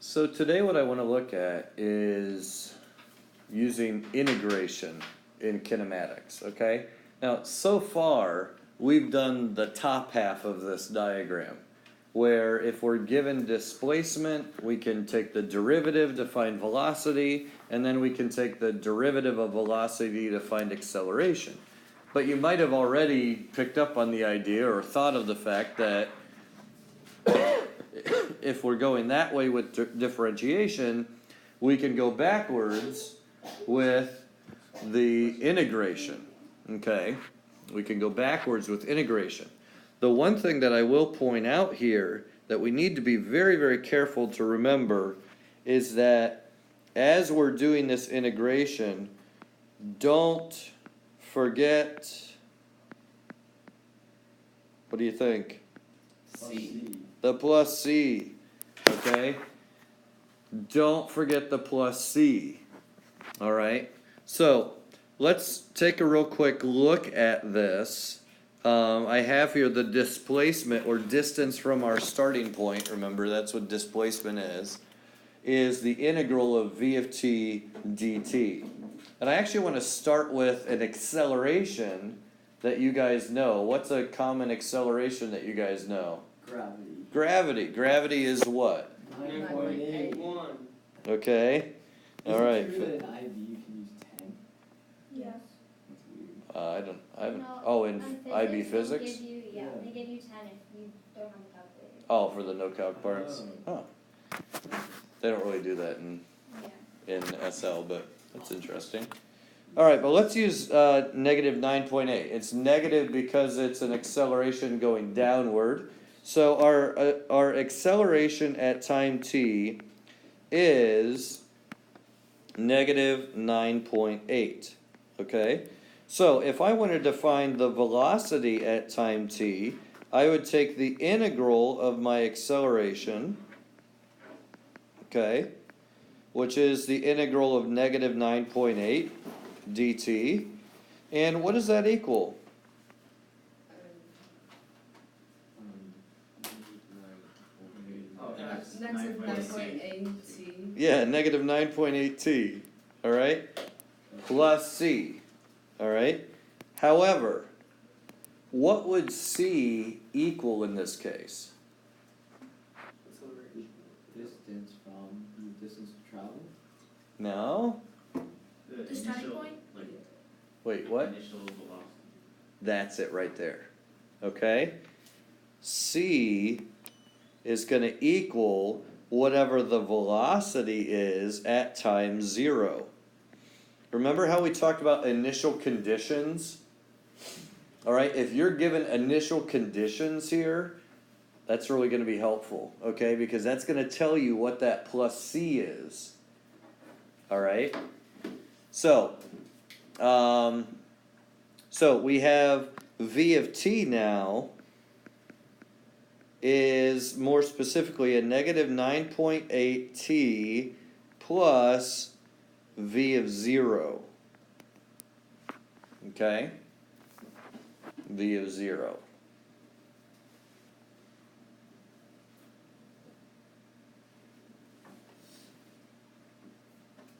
So today what I want to look at is using integration in kinematics, okay? Now, so far, we've done the top half of this diagram, where if we're given displacement, we can take the derivative to find velocity, and then we can take the derivative of velocity to find acceleration. But you might have already picked up on the idea or thought of the fact that if we're going that way with differentiation, we can go backwards with the integration, okay? We can go backwards with integration. The one thing that I will point out here that we need to be very, very careful to remember is that as we're doing this integration, don't forget, what do you think? C. The plus C, okay? Don't forget the plus C, all right? So let's take a real quick look at this. I have here the displacement or distance from our starting point. Remember, that's what displacement is the integral of v of t dt. And I actually want to start with an acceleration that you guys know. What's a common acceleration that you guys know? Gravity. Gravity. Gravity is what? 9.81. Okay. All right. Is it true that in IB you can use 10? Yes. That's weird. I haven't. No, Oh, in on IB they physics? give you, Yeah. they give you 10 if you don't have a calculator. Oh, for the no calc parts. Oh. Oh. They don't really do that Yeah. in SL, but that's interesting. All right, but let's use negative 9.8. It's negative because it's an acceleration going downward. So our acceleration at time t is negative 9.8. Okay? So if I wanted to find the velocity at time t, I would take the integral of my acceleration, okay, which is the integral of negative 9.8 dt. And what does that equal? Oh, that's Negative 9.8. 9.8 T. Yeah, negative 9.8 t, all right, plus c, all right? However, what would c equal in this case? Distance from the distance to travel. No? The starting point? Wait, what? Initial velocity. That's it right there, okay? C is going to equal whatever the velocity is at time 0. Remember how we talked about initial conditions? All right, if you're given initial conditions here, that's really going to be helpful, okay? Because that's going to tell you what that plus C is. All right? So we have v of t now is more specifically a negative 9.8 t plus v of 0. Okay? V of 0.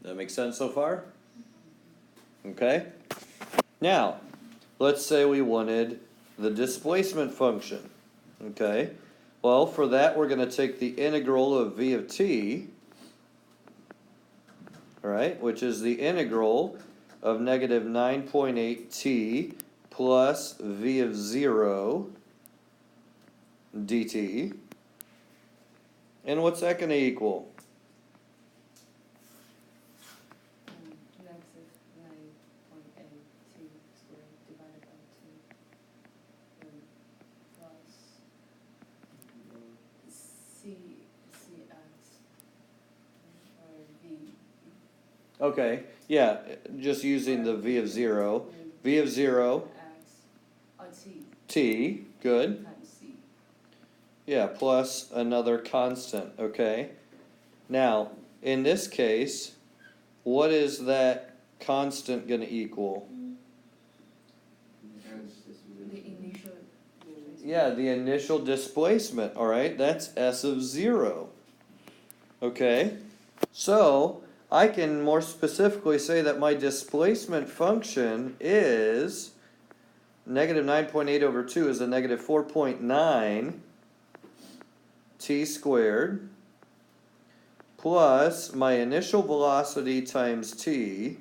That make sense so far? Okay? Now, let's say we wanted the displacement function. Okay? Well, for that we're going to take the integral of v of t, all right, which is the integral of negative 9.8 t plus v of 0 dt. And what's that going to equal? Negative 9.8 T squared divided by 2 plus CX or V. Okay, yeah, just using the v of 0. V of 0, X T t, good. times C. Yeah, plus another constant, okay? Now, in this case, what is that constant going to equal? The initial. Yeah, the initial displacement, all right? That's S of 0. Okay, so I can more specifically say that my displacement function is negative 9.8 over 2 is a negative 4.9 t squared plus my initial velocity times t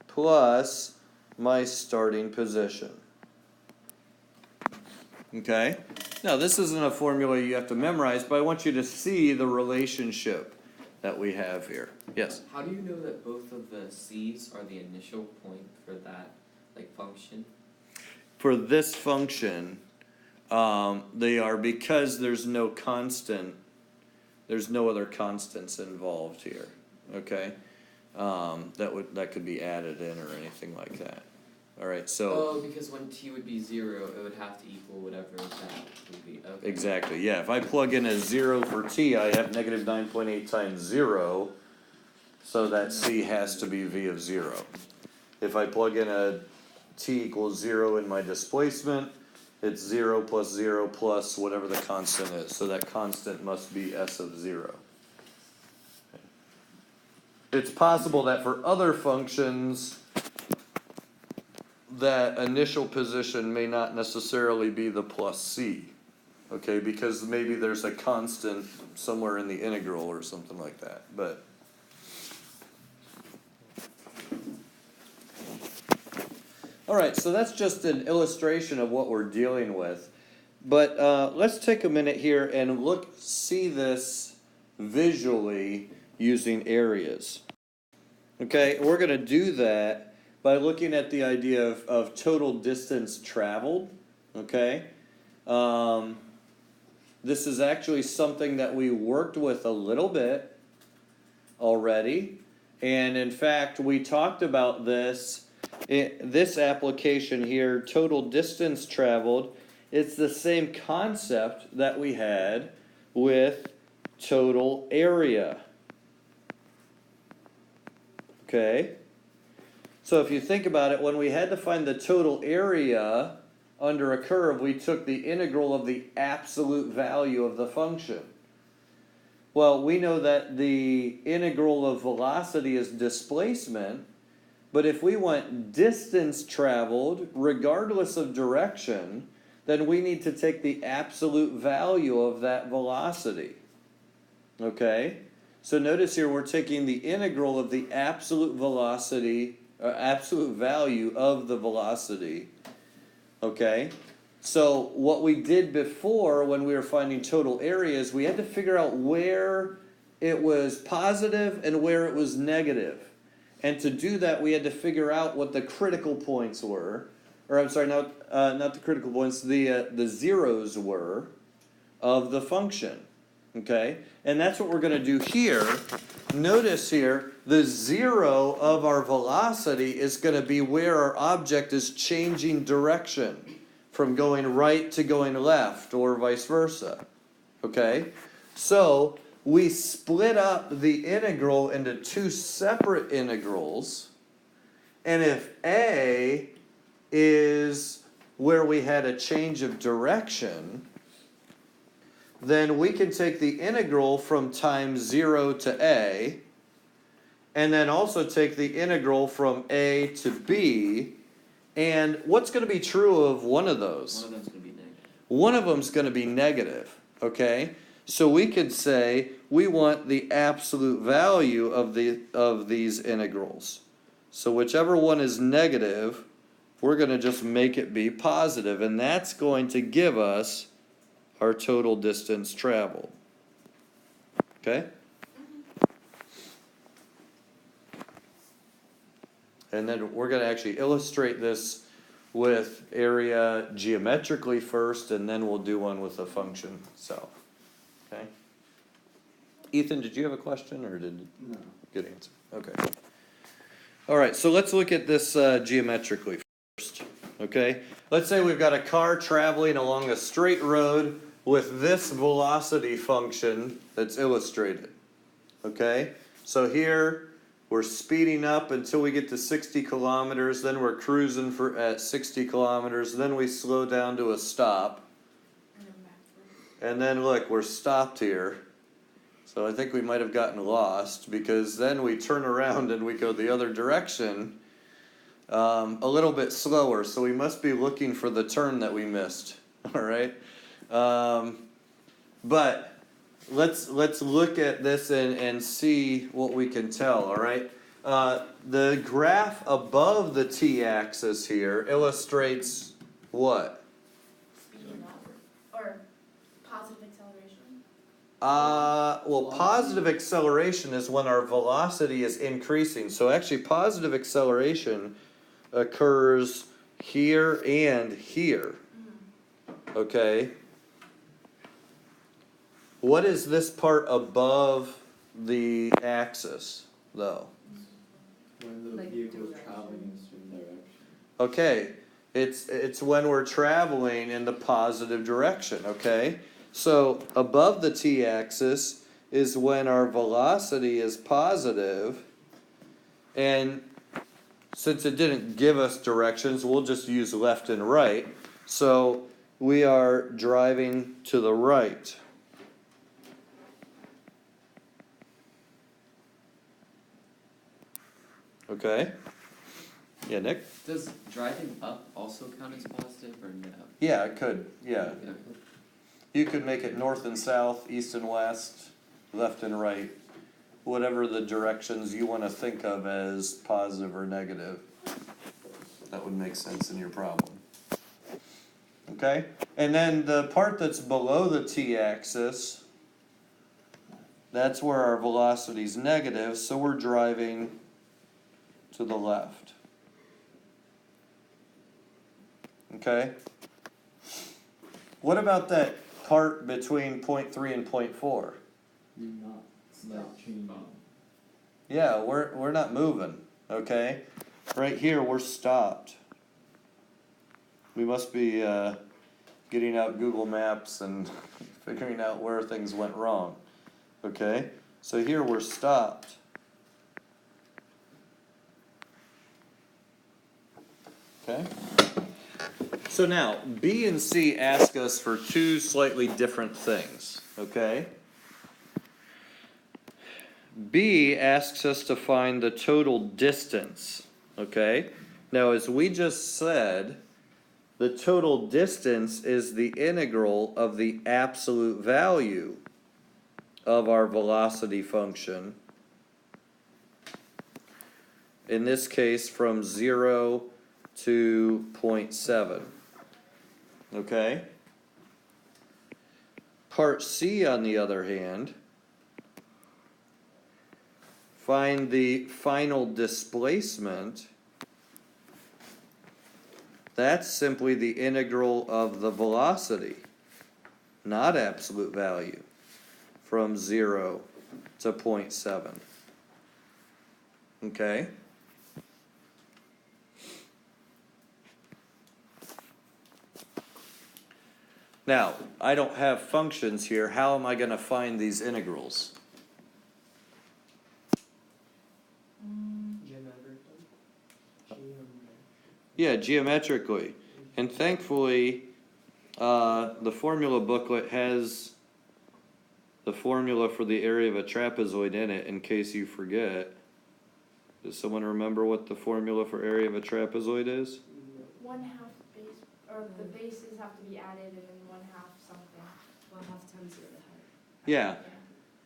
plus my starting position. Okay? Now, this isn't a formula you have to memorize, but I want you to see the relationship that we have here. Yes? How do you know that both of the c's are the initial point for that function? For this function, they are because there's no constant, there's no other constants involved here. Okay? That could be added in or anything like that. All right, so Oh, because when t would be 0, it would have to equal whatever that would be. Okay. exactly, yeah. If I plug in a 0 for t, I have negative 9.8 times 0, so that c has to be v of 0. If I plug in a t equals 0 in my displacement, it's 0 plus whatever the constant is. So that constant must be s of 0. It's possible that for other functions, that initial position may not necessarily be the plus c, okay, because maybe there's a constant somewhere in the integral or something like that, but all right, so that's just an illustration of what we're dealing with, but let's take a minute here and see this visually using areas. Okay, we're going to do that by looking at the idea of total distance traveled, okay? This is actually something that we worked with a little bit already, and in fact, we talked about this application here, total distance traveled. It's the same concept that we had with total area, okay? So if you think about it, when we had to find the total area under a curve, we took the integral of the absolute value of the function. Well, we know that the integral of velocity is displacement, but if we want distance traveled, regardless of direction, then we need to take the absolute value of that velocity. Okay? So notice here we're taking the integral of the absolute velocity, absolute value of the velocity, okay? So what we did before when we were finding total areas, we had to figure out where it was positive and where it was negative. And to do that, we had to figure out what the critical points were, or I'm sorry, not the critical points, the zeros were of the function, okay? And that's what we're going to do here. Notice here, the 0 of our velocity is going to be where our object is changing direction from going right to going left or vice versa. Okay? So we split up the integral into two separate integrals. And if A is where we had a change of direction, then we can take the integral from time 0 to A, and then also take the integral from A to B, and what's going to be true of one of those? One of them's going to be negative. One of them's going to be negative, okay? So we could say we want the absolute value of these integrals. So whichever one is negative, we're going to just make it be positive, and that's going to give us our total distance traveled. Okay? And then we're going to actually illustrate this with area geometrically first, and then we'll do one with the function itself. Okay? Ethan, did you have a question, or did No. good answer? Okay. All right, so let's look at this geometrically first. Okay? Let's say we've got a car traveling along a straight road with this velocity function that's illustrated. Okay? So here we're speeding up until we get to 60 kilometers, then we're cruising at 60 kilometers, then we slow down to a stop. And then look, we're stopped here. So I think we might have gotten lost, because then we turn around and we go the other direction a little bit slower. So we must be looking for the turn that we missed. All right. But let's look at this and see what we can tell. All right. The graph above the t-axis here illustrates what? Speeding up. Or positive acceleration. Well, positive acceleration is when our velocity is increasing. So actually, positive acceleration occurs here and here. Okay? What is this part above the axis, though? When the Like vehicle's direction. traveling in a certain direction. Okay, it's when we're traveling in the positive direction, okay? So above the t-axis is when our velocity is positive, and since it didn't give us directions, we'll just use left and right. So we are driving to the right. Okay? Yeah, Nick? Does driving up also count as positive or no? Yeah, it could, yeah. Yeah. You could make it north and south, east and west, left and right, whatever the directions you want to think of as positive or negative. That would make sense in your problem. Okay? And then the part that's below the t-axis, that's where our velocity is negative, so we're driving to the left. Okay? What about that part between point 3 and point 4? You're not changing. Yeah, we're not moving, okay? Right here, we're stopped. We must be getting out Google Maps and figuring out where things went wrong, okay? So here we're stopped. Okay? So now, B and C ask us for two slightly different things, okay? B asks us to find the total distance, okay? Now, as we just said, the total distance is the integral of the absolute value of our velocity function. In this case, from 0 to 0.7, okay? Part C, on the other hand, find the final displacement. That's simply the integral of the velocity, not absolute value, from 0 to 0.7. Okay? Now, I don't have functions here. How am I going to find these integrals? Yeah, geometrically. And thankfully, the formula booklet has the formula for the area of a trapezoid in it, in case you forget. Does someone remember what the formula for area of a trapezoid is? 1/2 base, or the bases have to be added and then 1/2 something. 1/2 times the height. Yeah,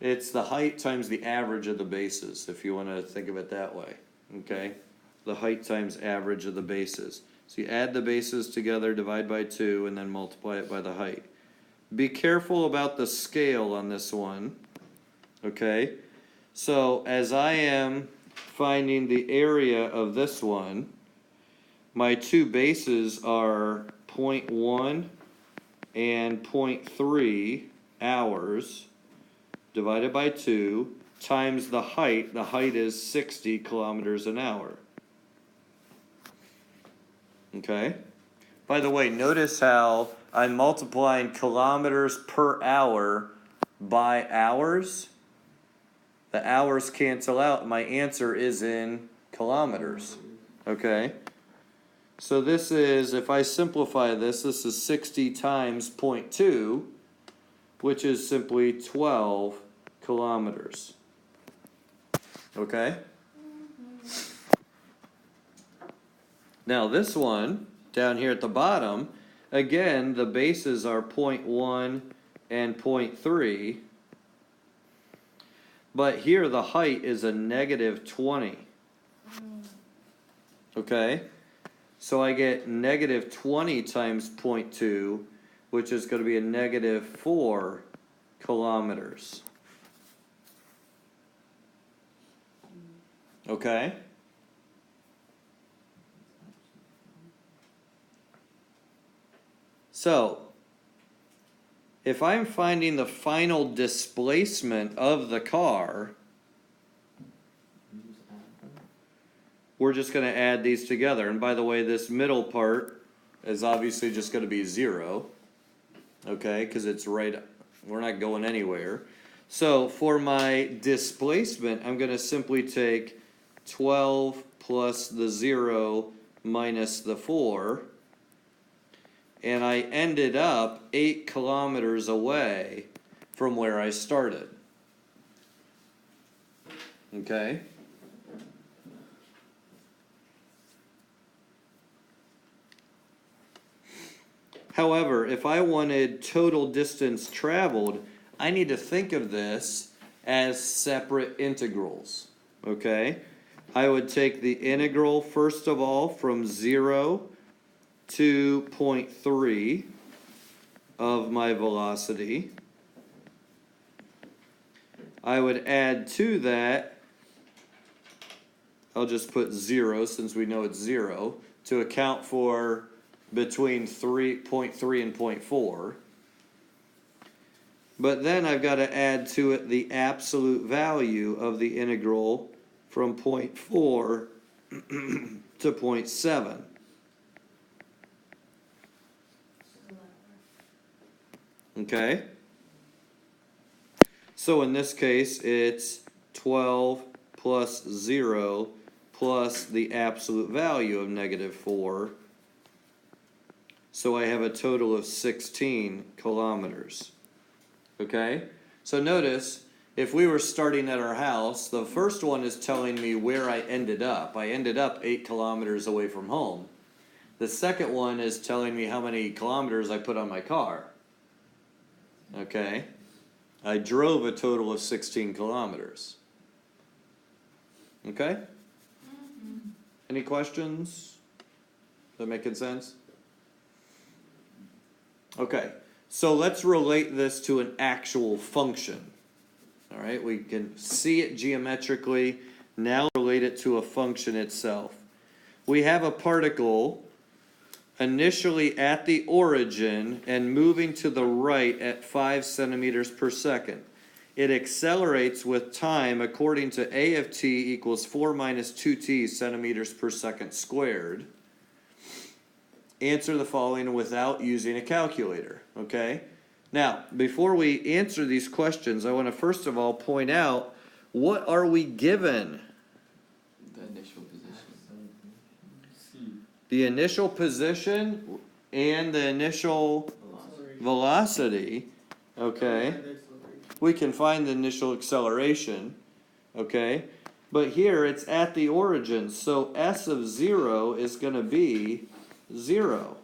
it's the height times the average of the bases, if you want to think of it that way. Okay? The height times average of the bases. So you add the bases together, divide by 2, and then multiply it by the height. Be careful about the scale on this one. Okay? So as I am finding the area of this one, my two bases are 0.1 and 0.3 hours divided by 2 times the height. The height is 60 kilometers an hour. Okay? By the way, notice how I'm multiplying kilometers per hour by hours. The hours cancel out. My answer is in kilometers. Okay? So this is, if I simplify this, this is 60 times 0.2, which is simply 12 kilometers. Okay? Now this one, down here at the bottom, again, the bases are 0.1 and 0.3. But here the height is a negative 20. Okay? So I get negative 20 times 0.2, which is going to be a negative 4 kilometers. Okay? So, if I'm finding the final displacement of the car, You just add them. we're just going to add these together. And by the way, this middle part is obviously just going to be 0. Okay, because it's right, we're not going anywhere. So for my displacement, I'm going to simply take 12 plus the 0 minus the 4. And I ended up 8 kilometers away from where I started. Okay? However, if I wanted total distance traveled, I need to think of this as separate integrals. Okay? I would take the integral, first of all, from 0 to 0.3 of my velocity. I would add to that, I'll just put 0 since we know it's 0, to account for between 0.3 and 0.4. But then I've got to add to it the absolute value of the integral from 0.4 to 0.7. Okay? So in this case, it's 12 plus 0 plus the absolute value of negative 4. So I have a total of 16 kilometers. Okay? So notice, if we were starting at our house, the first one is telling me where I ended up. I ended up 8 kilometers away from home. The second one is telling me how many kilometers I put on my car. Okay? I drove a total of 16 kilometers. Okay? Any questions? Is that making sense? Okay, so let's relate this to an actual function. All right, we can see it geometrically. Now relate it to a function itself. We have a particle initially at the origin and moving to the right at 5 centimeters per second. It accelerates with time according to A of t equals 4 minus 2t centimeters per second squared. Answer the following without using a calculator, okay? Now, before we answer these questions, I want to first of all point out, what are we given? The initial position. C. The initial position and the initial velocity, okay? We can find the initial acceleration, okay? But here it's at the origin, so S of 0 is going to be 0.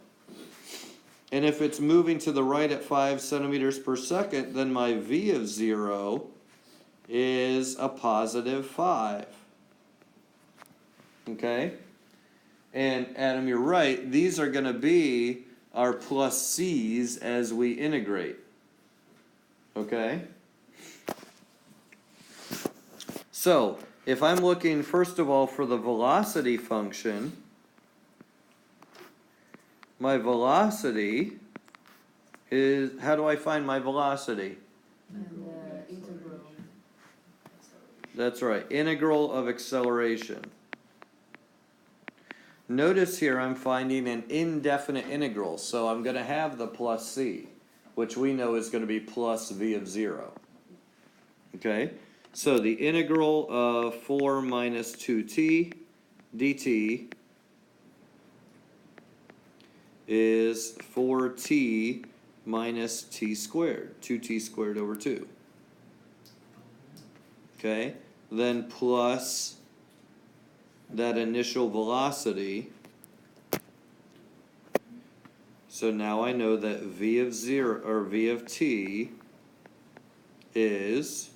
And if it's moving to the right at 5 centimeters per second, then my V of 0 is a positive 5. Okay? And Adam, you're right, these are going to be our plus C's as we integrate. Okay? So, if I'm looking first of all for the velocity function, my velocity is, how do I find my velocity? And integral. That's right, integral of acceleration. Notice here I'm finding an indefinite integral, so I'm going to have the plus c, which we know is going to be plus v of 0. Okay, so the integral of 4 minus 2t dt is 4t minus t squared, 2t squared over 2. okay? Then plus that initial velocity. So now I know that v of 0, or v of t is,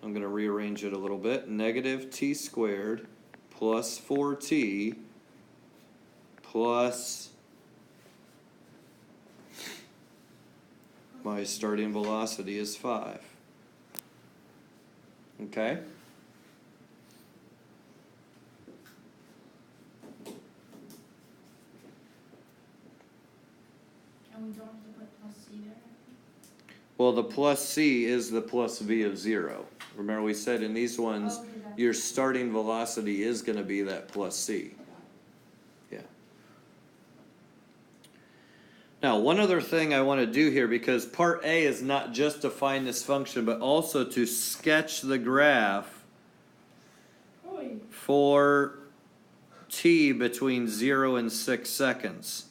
I'm going to rearrange it a little bit, negative t squared plus 4t plus my starting velocity is 5. Okay? And we don't have to put plus C there? Well, the plus c is the plus v of 0. Remember we said in these ones, Okay, that's- your starting velocity is going to be that plus c. Yeah. Now, one other thing I want to do here, because part A is not just to find this function, but also to sketch the graph Oy. for t between 0 and 6 seconds.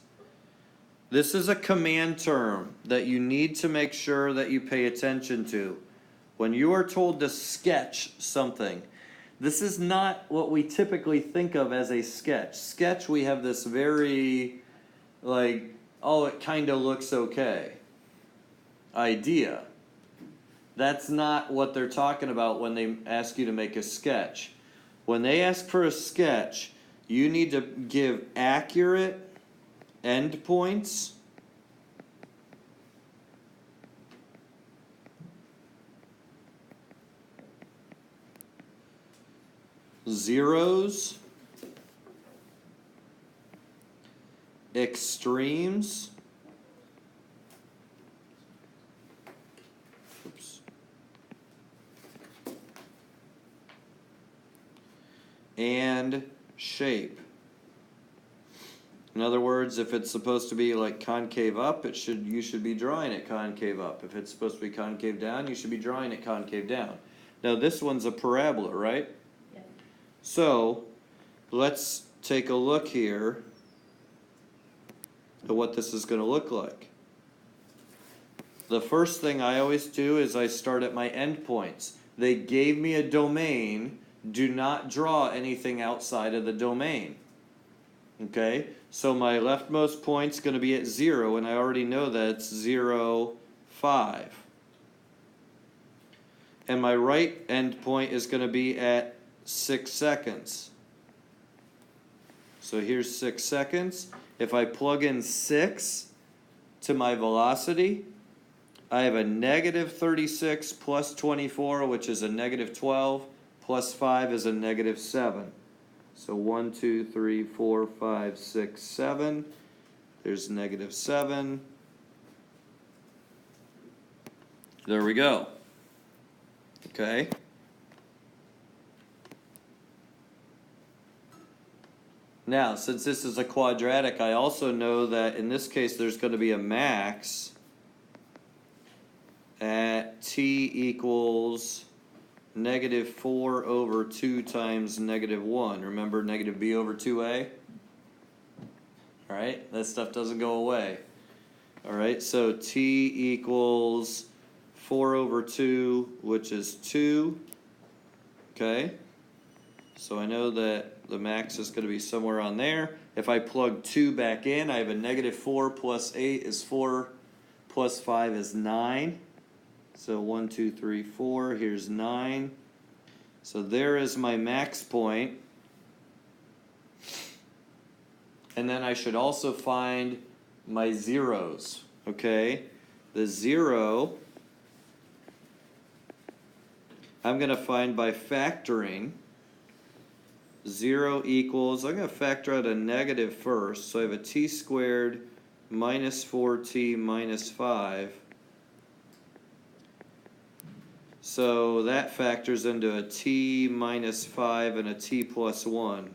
This is a command term that you need to make sure that you pay attention to. When you are told to sketch something, this is not what we typically think of as a sketch. Sketch, we have this very, like, oh, it kind of looks okay idea. That's not what they're talking about when they ask you to make a sketch. When they ask for a sketch, you need to give accurate endpoints zeros, extremes, oops, and shape. In other words, if it's supposed to be like concave up, you should be drawing it concave up. If it's supposed to be concave down, you should be drawing it concave down. Now this one's a parabola, right? Yeah. So let's take a look here at what this is going to look like. The first thing I always do is I start at my endpoints. They gave me a domain. Do not draw anything outside of the domain. Okay, so my leftmost point's going to be at 0, and I already know that it's 0, 5. And my right endpoint is going to be at 6 seconds. So here's 6 seconds. If I plug in 6 to my velocity, I have a negative 36 plus 24, which is a negative 12, plus 5 is a negative 7. So 1, 2, 3, 4, 5, 6, 7. There's negative 7. There we go. Okay. Now, since this is a quadratic, I also know that in this case there's going to be a max at t equals negative 4 over 2 times negative 1. Remember negative b over 2a? Alright, that stuff doesn't go away. Alright, so t equals 4 over 2, which is 2. Okay, so I know that the max is going to be somewhere on there. If I plug 2 back in, I have a negative 4 plus 8 is 4 plus 5 is 9. So 1, 2, 3, 4, here's 9. So there is my max point. And then I should also find my zeros, okay? The 0, I'm going to find by factoring. 0 equals, I'm going to factor out a negative first. So I have a t squared minus 4t minus 5. So that factors into a t minus 5 and a t plus 1.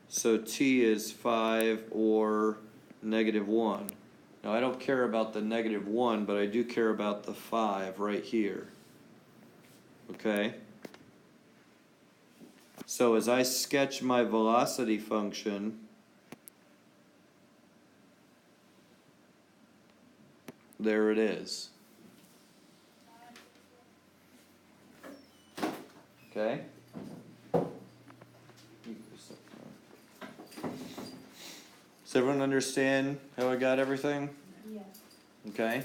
So t is 5 or negative 1. Now I don't care about the negative 1, but I do care about the 5 right here. Okay? So as I sketch my velocity function, there it is. Okay? Does everyone understand how I got everything? Yes. Okay?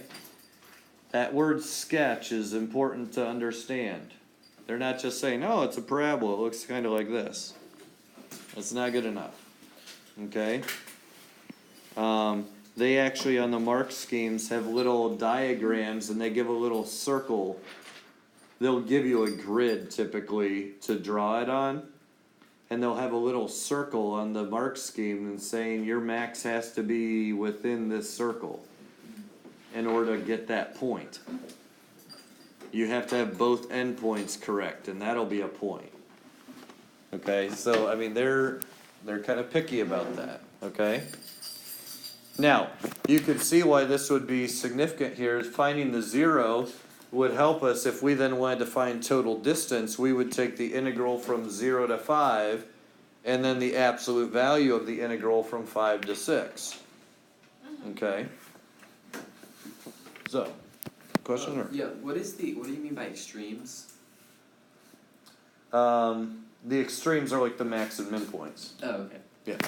That word sketch is important to understand. They're not just saying, oh, it's a parabola, it looks kind of like this. That's not good enough. Okay? They actually, on the mark schemes, have little diagrams and they give a little circle. They'll give you a grid typically to draw it on. And they'll have a little circle on the mark scheme and saying your max has to be within this circle in order to get that point. You have to have both endpoints correct, and that'll be a point. Okay, so I mean they're kind of picky about that. Okay. Now you could see why this would be significant here. Finding the zero would help us if we then wanted to find total distance. We would take the integral from 0 to 5, and then the absolute value of the integral from 5 to 6. Okay. So, question or? Yeah, what do you mean by extremes? The extremes are like the max and min points. Oh, okay. Yeah.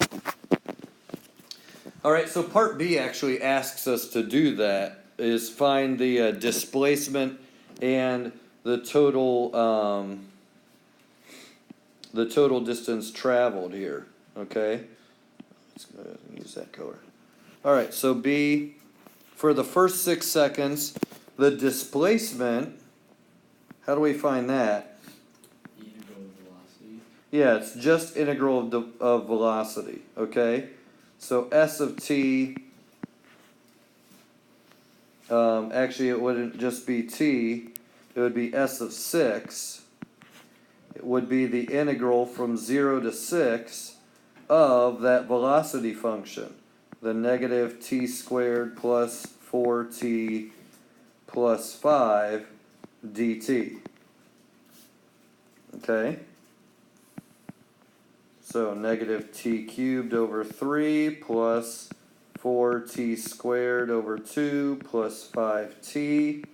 All right, so part B actually asks us to do that, is find the displacement and the total distance traveled here. Okay, let's go ahead and use that color. All right, so B, for the first 6 seconds, the displacement. How do we find that? Integral of velocity. Yeah, it's just integral of velocity. Okay, so S of t. Actually, it wouldn't just be t, it would be s of 6. It would be the integral from 0 to 6 of that velocity function, the negative t squared plus 4t plus 5 dt. Okay? So negative t cubed over 3 plus 4t squared over 2 plus 5t.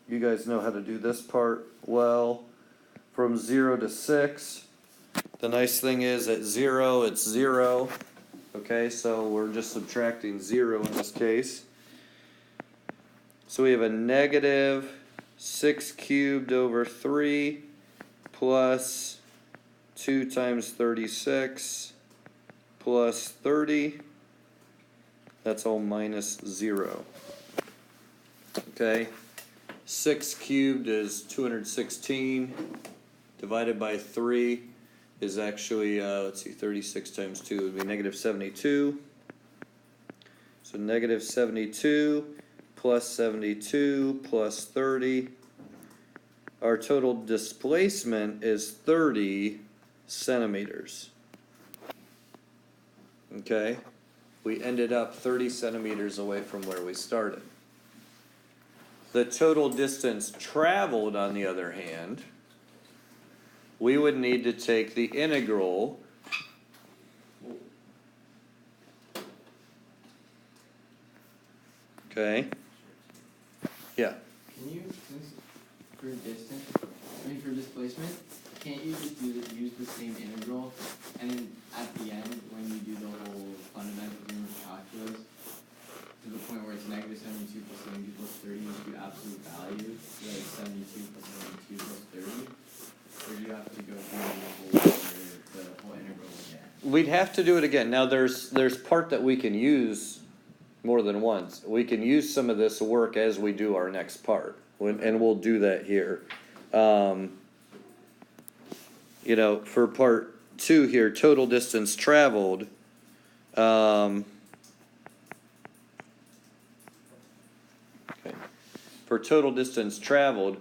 You guys know how to do this part well. From 0 to 6. The nice thing is at 0, it's 0. Okay, so we're just subtracting 0 in this case. So we have a negative 6 cubed over 3 plus 2 times 36 plus 30. That's all minus 0. Okay, 6 cubed is 216. Divided by 3 is actually, let's see, 36 times 2 would be negative 72. So negative 72 plus 72 plus 30. Our total displacement is 30 centimeters. Okay? We ended up 30 centimeters away from where we started. The total distance traveled, on the other hand, we would need to take the integral okay. Yeah. Can you, since for distance, for displacement, can't you just use the same integral, and then at the end, when you do the whole fundamental human calculus, to the point where it's negative 72 plus 70 plus 30, you do absolute value, like 72 plus 72 plus 30? Or do you have to go through the whole integral again? We'd have to do it again. Now there's part that we can use more than once. We can use some of this work as we do our next part, and we'll do that here. You know, for part 2 here, total distance traveled. Okay. For total distance traveled,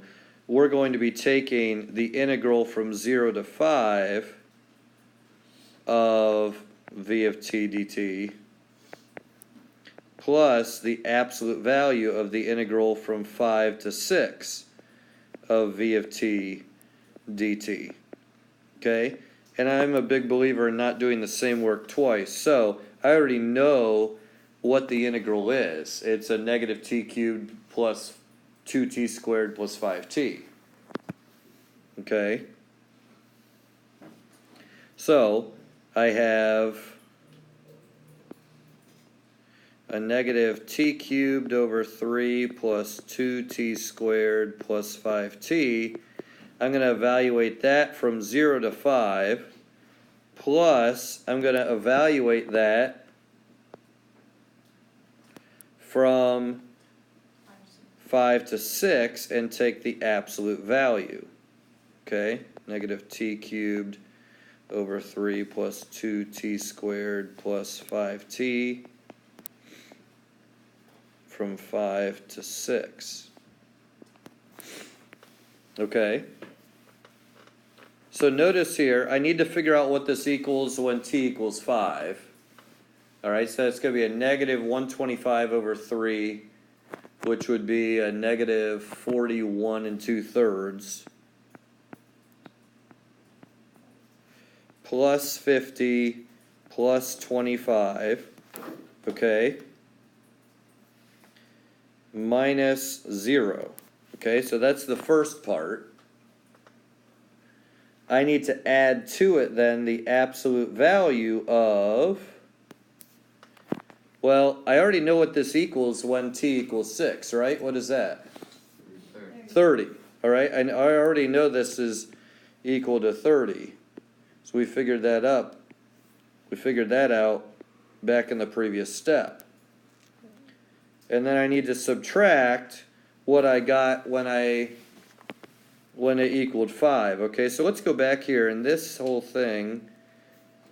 we're going to be taking the integral from 0 to 5 of v of t dt plus the absolute value of the integral from 5 to 6 of v of t dt. Okay? And I'm a big believer in not doing the same work twice. So I already know what the integral is. It's a negative t cubed plus 2t squared plus 5t. Okay? So, I have a negative t cubed over 3 plus 2t squared plus 5t. I'm going to evaluate that from 0 to 5, plus I'm going to evaluate that from 5 to 6 and take the absolute value. Okay, negative t cubed over 3 plus 2t squared plus 5t from 5 to 6. Okay. So notice here, I need to figure out what this equals when t equals 5. Alright, so it's going to be a negative 125 over 3, which would be a negative 41 2/3, plus 50, plus 25, okay, minus 0. Okay, so that's the first part. I need to add to it then the absolute value of, well, I already know what this equals when t equals 6, right? What is that? 30. All right, I already know this is equal to 30. So we figured that up. We figured that out back in the previous step. And then I need to subtract what I got when it equaled 5. Okay, so let's go back here, and this whole thing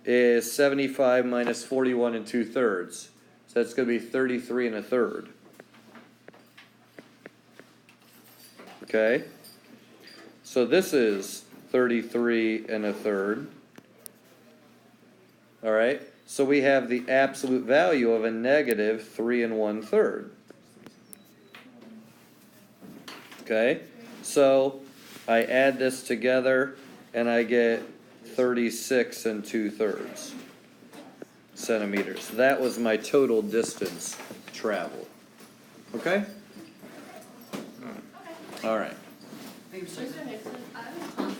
is 75 minus 41 2/3. So that's going to be 33 1/3. Okay, so this is 33 1/3. All right, so we have the absolute value of a negative 3 1/3. Okay, so I add this together and I get 36 2/3 centimeters. That was my total distance traveled. Okay? All right. Mr. Hickson, I have a comment